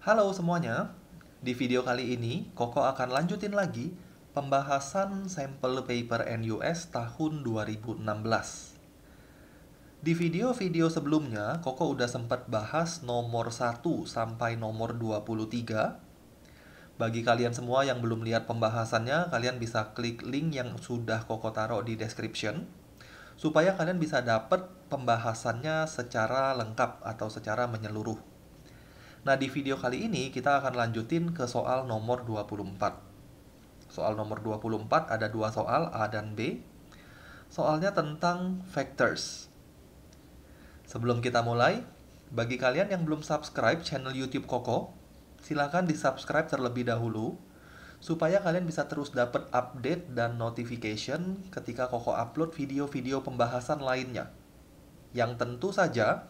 Halo semuanya, di video kali ini Koko akan lanjutin lagi pembahasan sampel paper NUS tahun 2016. Di video-video sebelumnya, Koko udah sempat bahas nomor 1 sampai nomor 23. Bagi kalian semua yang belum lihat pembahasannya, kalian bisa klik link yang sudah Koko taruh di description supaya kalian bisa dapat pembahasannya secara lengkap atau secara menyeluruh. Nah, di video kali ini kita akan lanjutin ke soal nomor 24. Soal nomor 24 ada dua soal, A dan B. Soalnya tentang factors. Sebelum kita mulai, bagi kalian yang belum subscribe channel YouTube Koko, silakan di-subscribe terlebih dahulu supaya kalian bisa terus dapat update dan notification ketika Koko upload video-video pembahasan lainnya. Yang tentu saja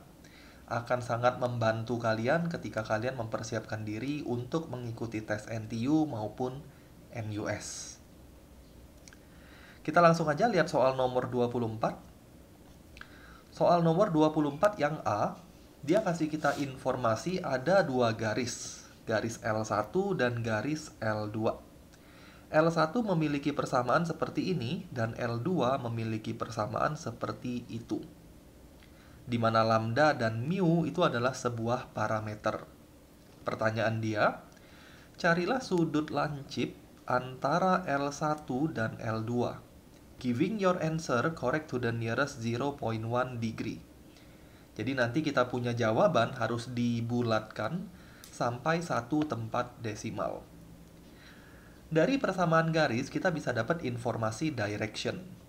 akan sangat membantu kalian ketika kalian mempersiapkan diri untuk mengikuti tes NTU maupun NUS. Kita langsung aja lihat soal nomor 24. Soal nomor 24 yang A, dia kasih kita informasi ada dua garis, garis L1 dan garis L2. L1 memiliki persamaan seperti ini dan L2 memiliki persamaan seperti itu, di mana lambda dan mu itu adalah sebuah parameter. Pertanyaan dia, carilah sudut lancip antara L1 dan L2, giving your answer correct to the nearest 0.1 degree. Jadi nanti kita punya jawaban harus dibulatkan sampai satu tempat desimal. Dari persamaan garis kita bisa dapat informasi direction.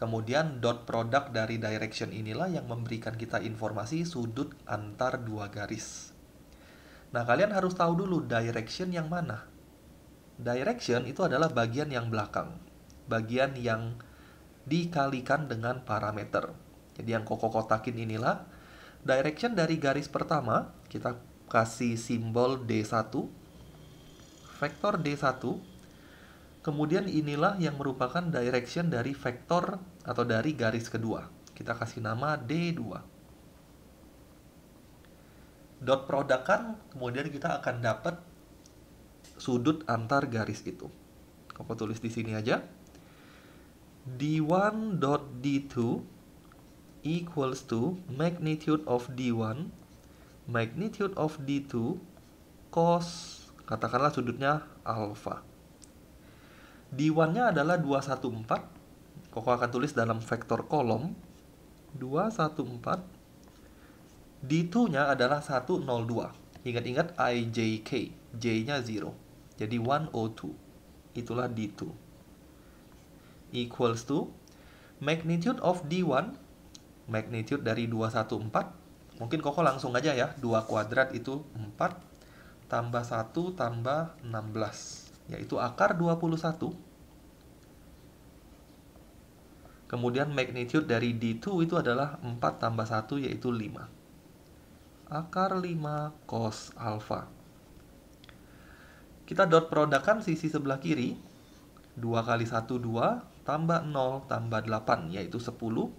Kemudian dot product dari direction inilah yang memberikan kita informasi sudut antar dua garis. Nah, kalian harus tahu dulu direction yang mana. Direction itu adalah bagian yang belakang, bagian yang dikalikan dengan parameter. Jadi yang Koko kotakin inilah direction dari garis pertama, kita kasih simbol D1, vektor D1. Kemudian inilah yang merupakan direction dari vektor atau dari garis kedua. Kita kasih nama D2. Dot product kan, kemudian kita akan dapat sudut antar garis itu. Koko tulis di sini aja. D1 dot D2 equals to magnitude of D1 magnitude of D2 cos, katakanlah sudutnya alpha. D1-nya adalah 214. Koko akan tulis dalam vektor kolom 214. D2-nya adalah 102. Ingat-ingat IJK, J-nya 0. Jadi 102. Itulah D2. Equals to magnitude of D1, magnitude dari 214. Mungkin Koko langsung aja ya, 2 kuadrat itu 4 tambah 1 tambah 16, yaitu akar 21. Kemudian magnitude dari D2 itu adalah 4 tambah 1 yaitu 5. Akar 5 cos alpha. Kita dot produkkan sisi sebelah kiri. 2 kali 1, 2, tambah 0, tambah 8, yaitu 10.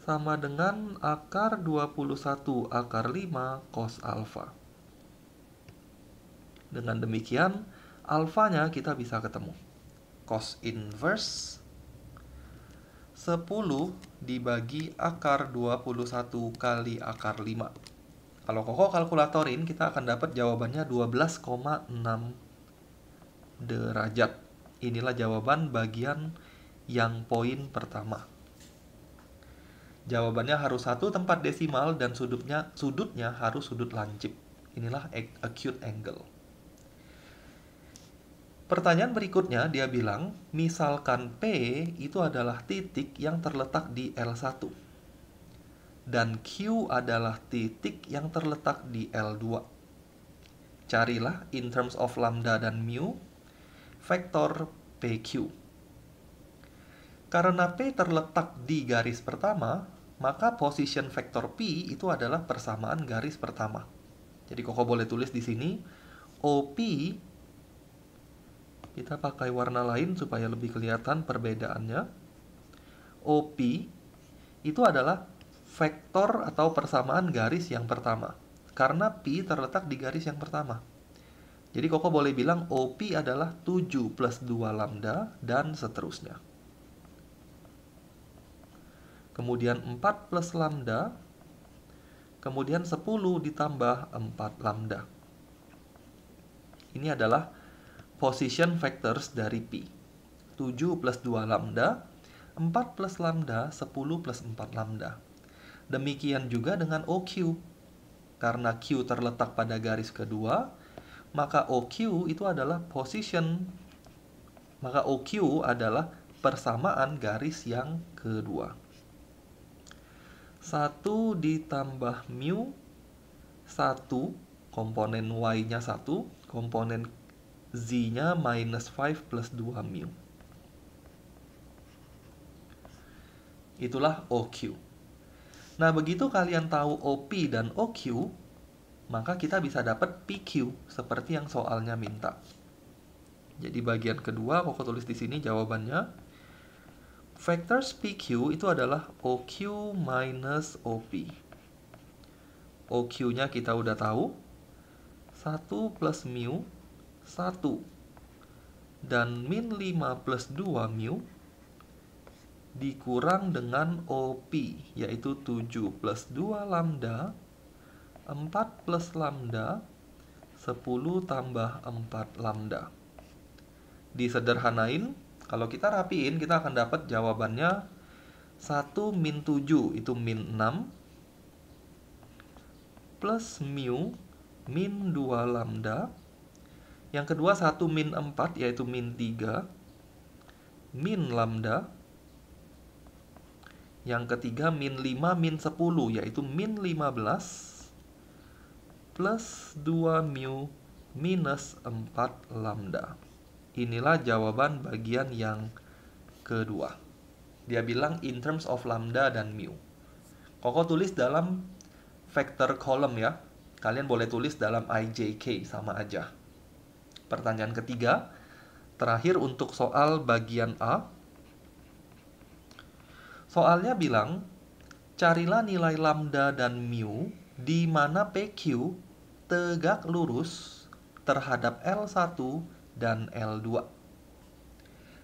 Sama dengan akar 21 akar 5 cos alpha. Dengan demikian, alfanya kita bisa ketemu. Cos inverse 10 dibagi akar 21 kali akar 5. Kalau Koko kalkulatorin, kita akan dapat jawabannya 12,6 derajat. Inilah jawaban bagian yang poin pertama. Jawabannya harus satu tempat desimal dan sudutnya harus sudut lancip. Inilah acute angle. Pertanyaan berikutnya dia bilang, misalkan P itu adalah titik yang terletak di L1 dan Q adalah titik yang terletak di L2. Carilah in terms of lambda dan mu vektor PQ. Karena P terletak di garis pertama, maka position vektor P itu adalah persamaan garis pertama. Jadi Koko boleh tulis di sini OP, kita pakai warna lain supaya lebih kelihatan perbedaannya. OP itu adalah vektor atau persamaan garis yang pertama. karena Pi terletak di garis yang pertama. Jadi Koko boleh bilang OP adalah 7 plus 2 lambda dan seterusnya. Kemudian 4 plus lambda, kemudian 10 ditambah 4 lambda. Ini adalah position vectors dari Pi. 7 plus 2 lambda, 4 plus lambda, 10 plus 4 lambda. Demikian juga dengan OQ. Karena Q terletak pada garis kedua, maka OQ itu adalah persamaan garis yang kedua. 1 ditambah mu, 1, komponen Y-nya 1, komponen Z-nya minus 5 plus 2 mu. Itulah OQ. Nah, begitu kalian tahu OP dan OQ, maka kita bisa dapat PQ seperti yang soalnya minta. Jadi bagian kedua Koko tulis di sini jawabannya. Vectors PQ itu adalah OQ minus OP. OQ-nya kita udah tahu. 1 plus mu, 1. Dan min 5 plus 2 mu dikurang dengan OP, yaitu 7 plus 2 lambda, 4 plus lambda, 10 tambah 4 lambda. Disederhanain, kalau kita rapiin, kita akan dapat jawabannya 1 min 7, itu min 6, plus mu, min 2 lambda. Yang kedua 1 min 4, yaitu min 3, min lambda. Yang ketiga min 5 min 10, yaitu min 15, plus 2 mu minus 4 lambda. Inilah jawaban bagian yang kedua. Dia bilang in terms of lambda dan mu. Koko tulis dalam vector column ya. Kalian boleh tulis dalam IJK, sama aja. Pertanyaan ketiga, terakhir untuk soal bagian A. Soalnya bilang, carilah nilai lambda dan mu di mana PQ tegak lurus terhadap L1 dan L2.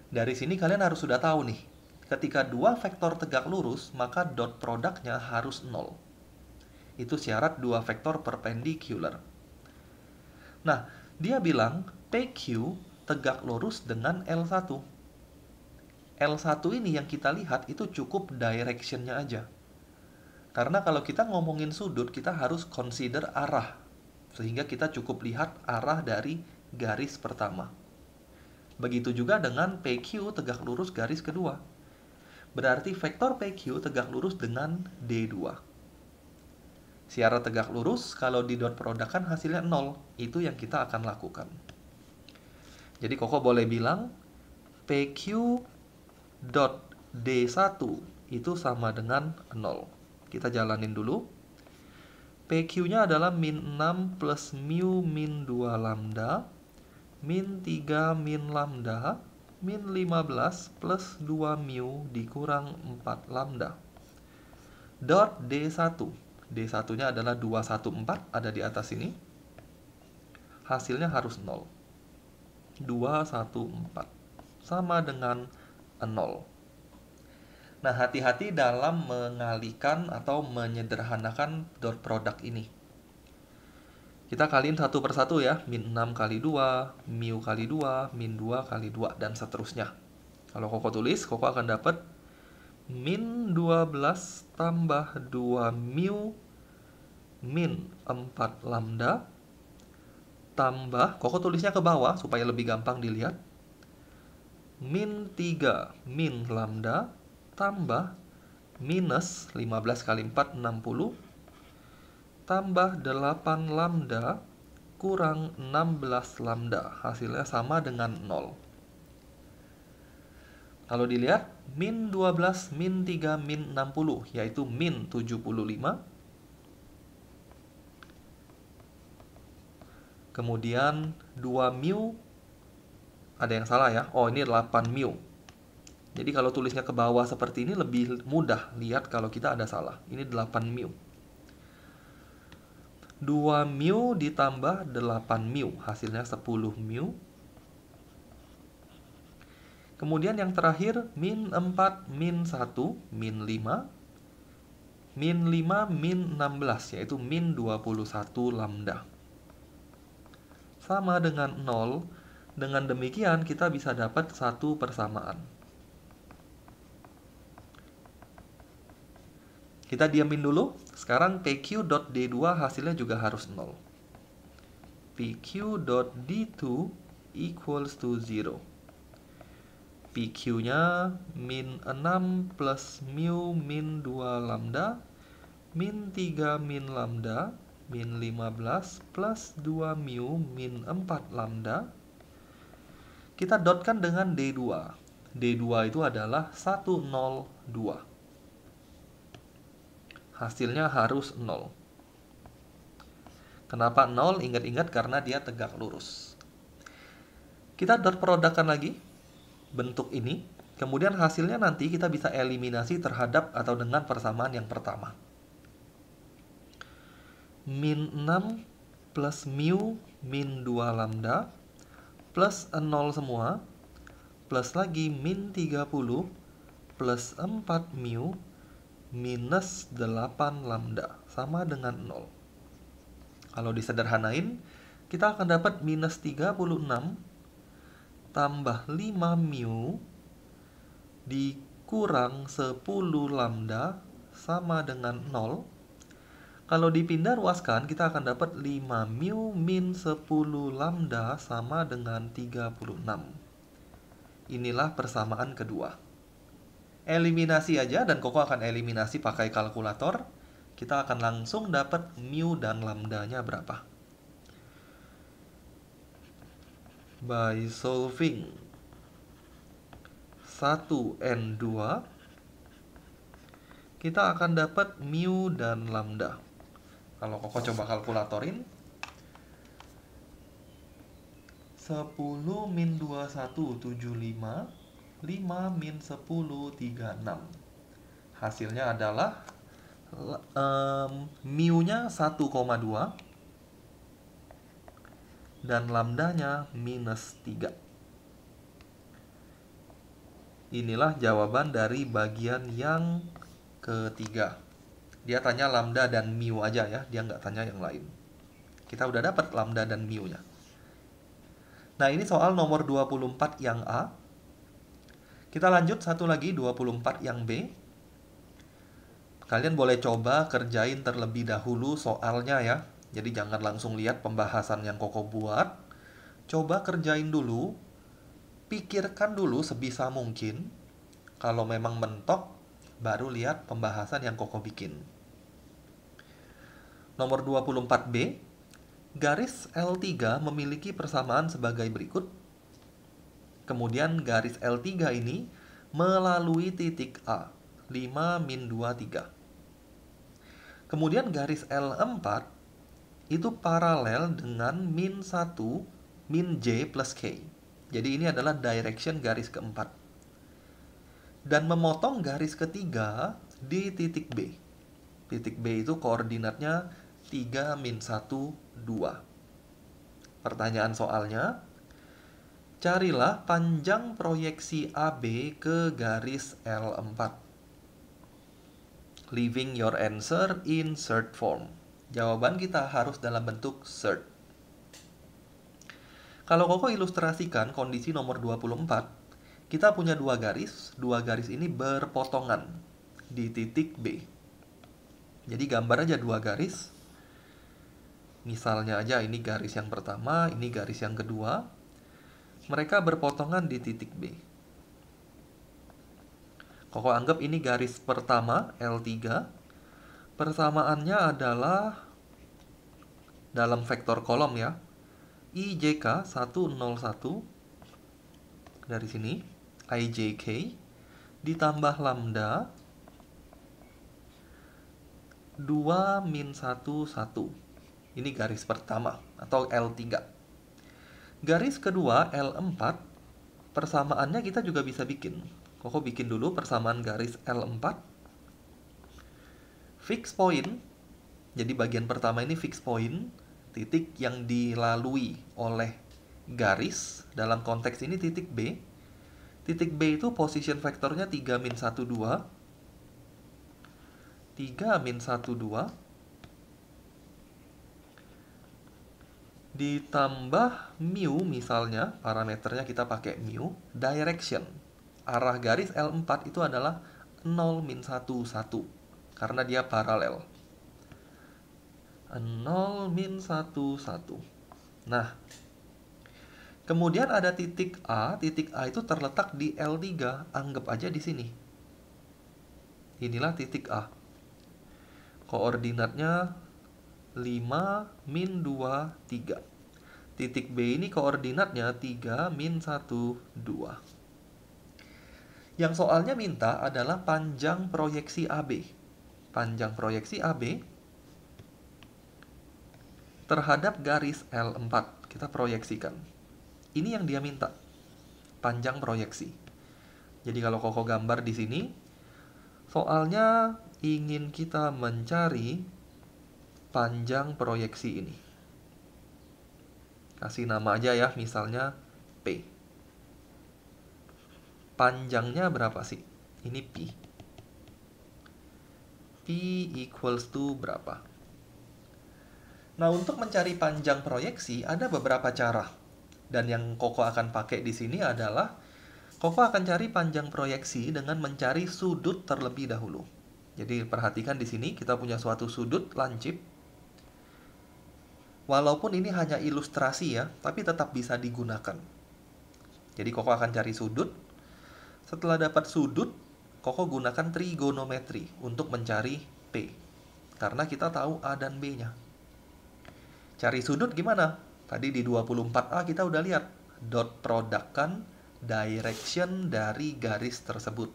Dari sini kalian harus sudah tahu nih, ketika dua vektor tegak lurus, maka dot produknya harus 0. Itu syarat dua vektor perpendikular. Nah, dia bilang PQ tegak lurus dengan L1. L1 ini yang kita lihat itu cukup direction-nya aja. Karena kalau kita ngomongin sudut, kita harus consider arah. Sehingga kita cukup lihat arah dari garis pertama. Begitu juga dengan PQ tegak lurus garis kedua. Berarti vektor PQ tegak lurus dengan D2. Syarat tegak lurus, kalau di dot product kan hasilnya 0. Itu yang kita akan lakukan. Jadi Koko boleh bilang PQ dot D1 itu sama dengan 0. Kita jalanin dulu. PQ-nya adalah min 6 plus mu min 2 lambda, min 3 min lambda, min 15 plus 2 mu dikurang 4 lambda. Dot D1. D1-nya adalah 214, ada di atas ini. Hasilnya harus 0. 214. Sama dengan 0. Nah, hati-hati dalam mengalihkan atau menyederhanakan dot product ini. Kita kaliin satu persatu ya. Min 6 kali 2, mu kali 2, min 2 kali 2, dan seterusnya. Kalau Koko tulis, Koko akan dapat min 12 tambah 2 mu min 4 lambda tambah, Koko tulisnya ke bawah supaya lebih gampang dilihat, min 3 min lambda tambah minus 15 kali 4 60 tambah 8 lambda kurang 16 lambda. Hasilnya sama dengan 0. Kalau dilihat, min 12 min 3 min 60, yaitu min 75. Kemudian 2 mu, ada yang salah ya. Oh, ini 8 mu. Jadi kalau tulisnya ke bawah seperti ini lebih mudah lihat kalau kita ada salah. Ini 8 mu. 2 mu ditambah 8 mu, hasilnya 10 mu. Kemudian yang terakhir, min 4, min 1, min 5. Min 5, min 16, yaitu min 21 lambda. Sama dengan 0. Dengan demikian, kita bisa dapat satu persamaan. Kita diamin dulu. Sekarang PQ.D2 hasilnya juga harus 0. PQ.D2 equals to 0. PQ-nya min 6 plus mu min 2 lambda, min 3 min lambda, min 15 plus 2 mu min 4 lambda. Kita dotkan dengan D2. D2 itu adalah 102. Hasilnya harus 0. Kenapa 0? Ingat-ingat karena dia tegak lurus. Kita dot produkkan lagi bentuk ini, kemudian hasilnya nanti kita bisa eliminasi terhadap atau dengan persamaan yang pertama. Min 6 plus mu min 2 lambda plus 0 semua, plus lagi min 30 plus 4 mu minus 8 lambda, sama dengan 0. Kalau disederhanain, kita akan dapat minus 36 tambah 5 mu dikurang 10 lambda sama dengan 0. Kalau dipindah ruaskan, kita akan dapat 5 mu min 10 lambda sama dengan 36. Inilah persamaan kedua. Eliminasi aja, dan Koko akan eliminasi pakai kalkulator. Kita akan langsung dapat mu dan lambdanya berapa. By solving 1N2, kita akan dapat mu dan lambda. Kalau Koko coba kalkulatorin, 10 min 21, 75. 5 min 10, 36. Hasilnya adalah mu-nya 1,2 dan lambdanya minus 3. Inilah jawaban dari bagian yang ketiga. Dia tanya lambda dan mu aja ya, dia nggak tanya yang lain. Kita udah dapat lambda dan mu-nya. Nah, ini soal nomor 24 yang A. Kita lanjut satu lagi, 24 yang B. Kalian boleh coba kerjain terlebih dahulu soalnya ya. Jadi jangan langsung lihat pembahasan yang Koko buat. Coba kerjain dulu. Pikirkan dulu sebisa mungkin. Kalau memang mentok, baru lihat pembahasan yang Koko bikin. Nomor 24B. Garis L3 memiliki persamaan sebagai berikut. Kemudian garis L3 ini melalui titik A, 5 min 2, 3. Kemudian garis L4 itu paralel dengan min 1, min J plus K. Jadi ini adalah direction garis keempat. Dan memotong garis ketiga di titik B. Titik B itu koordinatnya 3 min 1, 2. Pertanyaan soalnya, carilah panjang proyeksi AB ke garis L4. Leaving your answer in SERT form. Jawaban kita harus dalam bentuk SERT. Kalau Koko ilustrasikan kondisi nomor 24, kita punya dua garis ini berpotongan di titik B. Jadi gambar aja dua garis. Misalnya aja ini garis yang pertama, ini garis yang kedua. Mereka berpotongan di titik B. Koko anggap ini garis pertama, L3. Persamaannya adalah dalam vektor kolom ya. IJK 101 dari sini, IJK ditambah lambda 2 min 1, 1. Ini garis pertama atau L3. Garis kedua, L4, persamaannya kita juga bisa bikin. Koko bikin dulu persamaan garis L4. Fix point Jadi bagian pertama ini fixed point, titik yang dilalui oleh garis, dalam konteks ini titik B. Titik B itu position vektornya 3 min 1 2. 3 min 1 2 ditambah mu, misalnya parameternya kita pakai mu, direction. Arah garis L4 itu adalah 0 min 1 1 karena dia paralel. 0 min 1 1. Nah, kemudian ada titik A. Titik A itu terletak di L3. Anggap aja di sini. Inilah titik A. Koordinatnya 5 min 2 3. Titik B ini koordinatnya 3 min 1 2. Yang soalnya minta adalah panjang proyeksi AB. Panjang proyeksi AB terhadap garis L4. Kita proyeksikan. Ini yang dia minta. Panjang proyeksi. Jadi kalau Koko gambar di sini, soalnya ingin kita mencari panjang proyeksi ini. Kasih nama aja ya, misalnya P. Panjangnya berapa sih? Ini P. P equals to berapa? Nah, untuk mencari panjang proyeksi ada beberapa cara. Dan yang Koko akan pakai di sini adalah Koko akan cari panjang proyeksi dengan mencari sudut terlebih dahulu. Jadi perhatikan di sini kita punya suatu sudut lancip. Walaupun ini hanya ilustrasi ya, tapi tetap bisa digunakan. Jadi Koko akan cari sudut. Setelah dapat sudut, Koko gunakan trigonometri untuk mencari P. Karena kita tahu A dan B-nya. Cari sudut gimana? Tadi di 24A kita udah lihat. Dot productkan direction dari garis tersebut.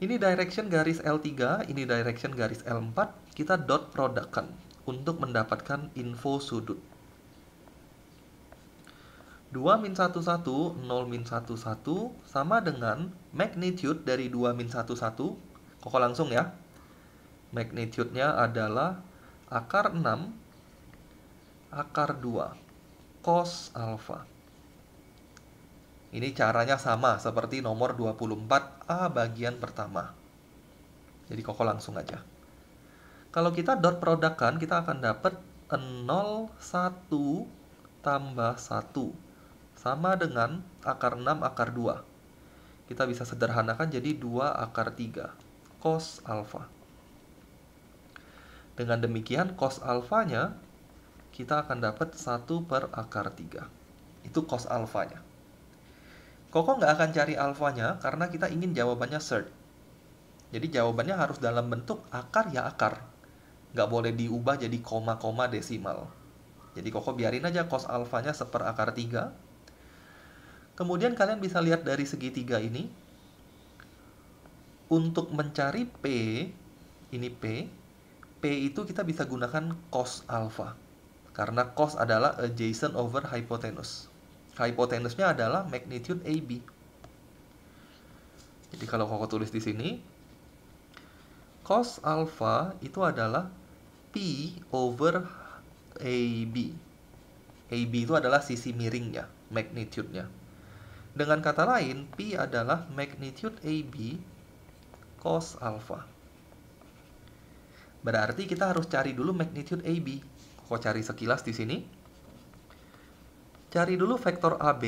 Ini direction garis L3, ini direction garis L4. Kita dot productkan untuk mendapatkan info sudut. 2 min 1 1, 0 min 1 1 sama dengan magnitude dari 2 min 1 1. Koko langsung ya. Magnitude-nya adalah akar 6 akar 2 cos alfa. Ini caranya sama seperti nomor 24A bagian pertama. Jadi Koko langsung aja. Kalau kita dot productkan, kita akan dapat 0 1 tambah 1 sama dengan akar 6 akar 2. Kita bisa sederhanakan jadi 2 akar 3 cos alfa. Dengan demikian cos alfanya kita akan dapat 1 per akar 3. Itu cos alfanya. Koko nggak akan cari alfanya karena kita ingin jawabannya cert. Jadi jawabannya harus dalam bentuk akar ya akar. Nggak boleh diubah jadi koma-koma desimal. Jadi Koko biarin aja cos alfanya 1 per akar 3. Kemudian kalian bisa lihat dari segitiga ini. Untuk mencari P, ini P. P itu kita bisa gunakan cos alfa. Karena cos adalah adjacent over hypotenuse. Hypotenusnya adalah magnitude AB. Jadi kalau Koko tulis di sini, cos alfa itu adalah P over AB. AB itu adalah sisi miringnya, magnitude-nya. Dengan kata lain, P adalah magnitude AB cos alfa. Berarti kita harus cari dulu magnitude AB. Koko cari sekilas di sini. Cari dulu vektor AB,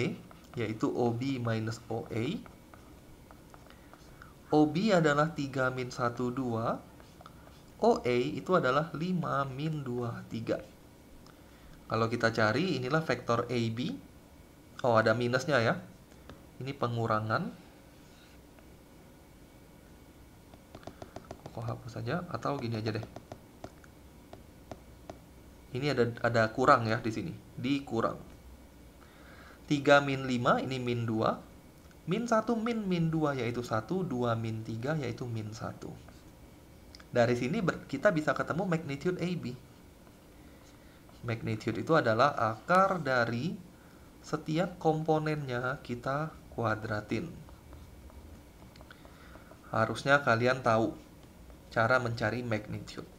yaitu OB minus OA. OB adalah 3 min 1 2. OA itu adalah 5 min 2 3. Kalau kita cari, inilah vektor AB. Oh, ada minusnya ya. Ini pengurangan. Kok hapus saja atau gini aja deh. Ini ada kurang ya di sini. Dikurang. 3 min 5 ini min 2. Min 1 min 2 yaitu 1. 2 min 3 yaitu min 1. Dari sini kita bisa ketemu magnitude AB. Magnitude itu adalah akar dari setiap komponennya kita kuadratin. Harusnya kalian tahu cara mencari magnitude.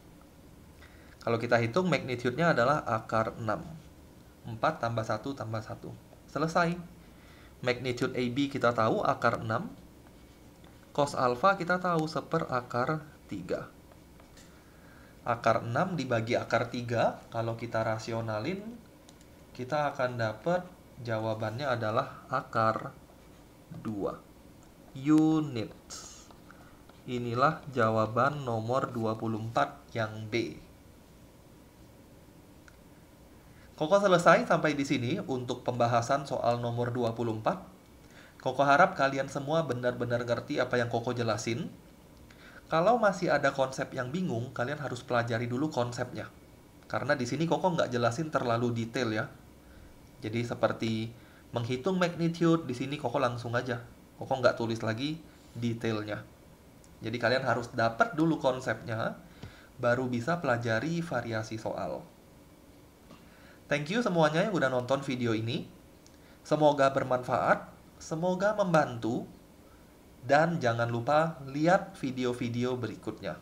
Kalau kita hitung magnitude-nya adalah akar 6. 4 tambah 1 tambah 1. Selesai. Magnitude AB kita tahu akar 6. Cos alfa kita tahu seperakar 3. Akar 6 dibagi akar 3, kalau kita rasionalin, kita akan dapat jawabannya adalah akar 2 unit. Inilah jawaban nomor 24 yang B. Koko selesai sampai di sini untuk pembahasan soal nomor 24. Koko harap kalian semua benar-benar ngerti apa yang Koko jelasin. Kalau masih ada konsep yang bingung, kalian harus pelajari dulu konsepnya. Karena di sini Koko nggak jelasin terlalu detail ya. Jadi seperti menghitung magnitude, di sini Koko langsung aja. Koko nggak tulis lagi detailnya. Jadi kalian harus dapat dulu konsepnya, baru bisa pelajari variasi soal. Thank you semuanya yang udah nonton video ini. Semoga bermanfaat, semoga membantu, dan jangan lupa lihat video-video berikutnya.